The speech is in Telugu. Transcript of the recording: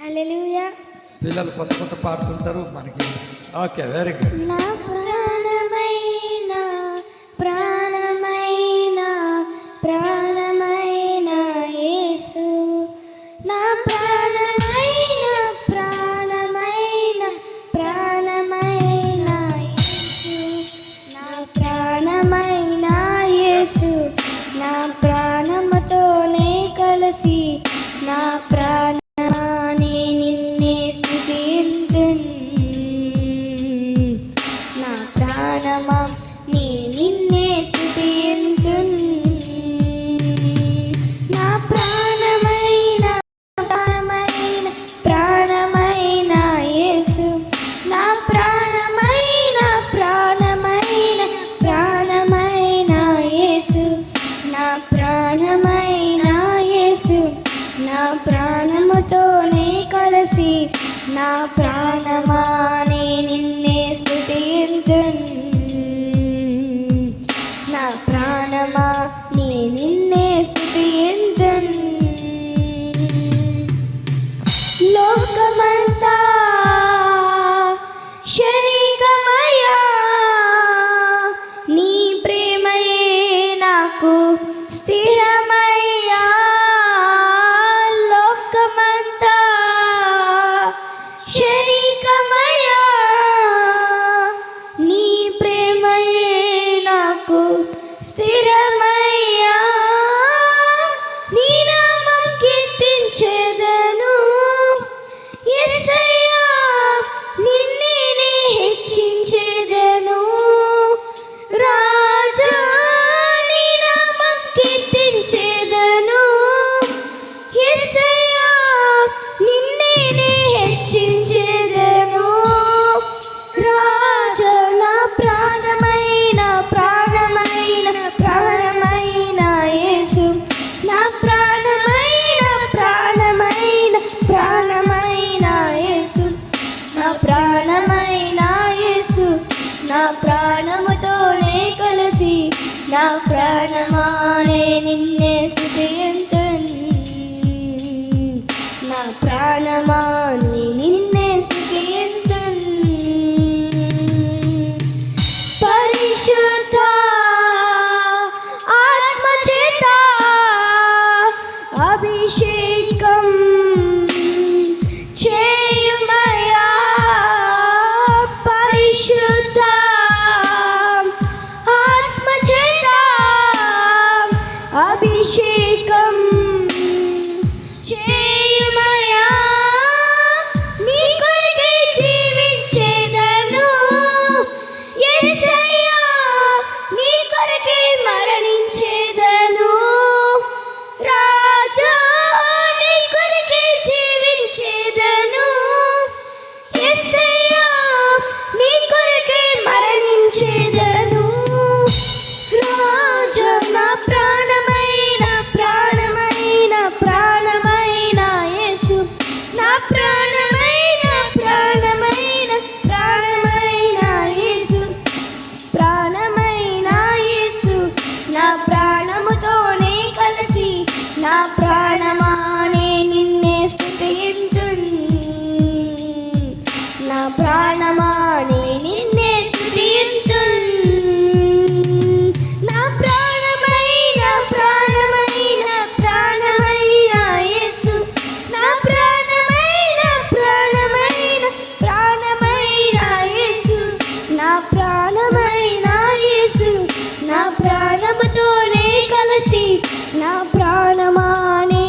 హల్లెలూయా. పిల్లలు కొత్త కొత్త పాడుతుంటారు మనకి. Okay, very good. నా ప్రాణమైన ప్రాణమైన ప్రాణమైన యేసు, నా ప్రాణమైన ప్రాణమైన ప్రాణమైన యేసు, నా ప్రాణమైన యేసు, నా ప్రాణముతోనే కలిసి నా ప్రాణాన్ని నిన్నే స్తుతింతున్. నా ప్రాణమా నీ నిన్నే స్తుతింతున్. నా ప్రాణమైన ప్రాణమైన ప్రాణమైన యేసు, నా ప్రాణమైన ప్రాణమైన ప్రాణమైన యేసు, నా ప్రాణమైన యేసు, నా ప్రాణముతోనే కలిసి నా ప్రాణమానే నిన్నే స్తుతింతున్. నా ప్రాణమా నీ నిన్నే స్తుతింతున్. లోకమంతా క్షణికమయ్యా, నీ ప్రేమయే నాకు స్థిరమయ్యా. లోకమంతా క్షణికమయ్యా, నీ ప్రేమయే నాకు స్థిరమయ్యా. నీ నామం కీర్తించెదను యేసయ్యా, నిన్నే నే హెచ్చించెదను. రాజా నీ నామం కీర్తించెదను యేసయ్యా, నిన్నే నే హెచ్చించెదను. రాజా నా ప్రాణమైన ప్రాణమైన ప్రాణమైన యేసు, నా ప్రాణమైన ప్రాణమైన ప్రాణమైన యేసు, నా ప్రాణమైన యేసు, నా ప్రాణముతోనే కలిసి నా ప్రాణమానే నిన్నే స్తుతింతున్. నా ప్రాణమానే నిన్నే స్తుతింతున్. పరిశుద్ధ ఆత్మచేత అభిషేకం చేయుమయ్యా. పరిశుద్ధ ఆత్మచేత అభిషేకం చేయుమయ్యా. నీ కొరకే జీవించేదను యేసయ్యా, నీ కొరకే మరణించేదను. రాజా నీ కొరకే జీవించేదను యేసయ్యా, నీ కొరకే మరణించేదను. రాజా నా ప్రాణమైన ప్రాణమైన ప్రాణమైన యేసు, నా ప్రాణమైన ప్రాణమైన ప్రాణమైన యేసు, ప్రాణమైన యేసు, నా ప్రాణముతోనే కలిసి నా ప్రాణమానే నిన్నే స్తుతింతున్. నా ప్రాణమానే నిన్నే స్తుతింతున్. నా ప్రాణమైన ప్రాణమైన ప్రాణమైన యేసు, నా ప్రాణమైన ప్రాణమైన ప్రాణమైన యేసు, నా ప్రాణమైన యేసు, నా ప్రాణముతోనే కలిసి నా ప్రాణమానే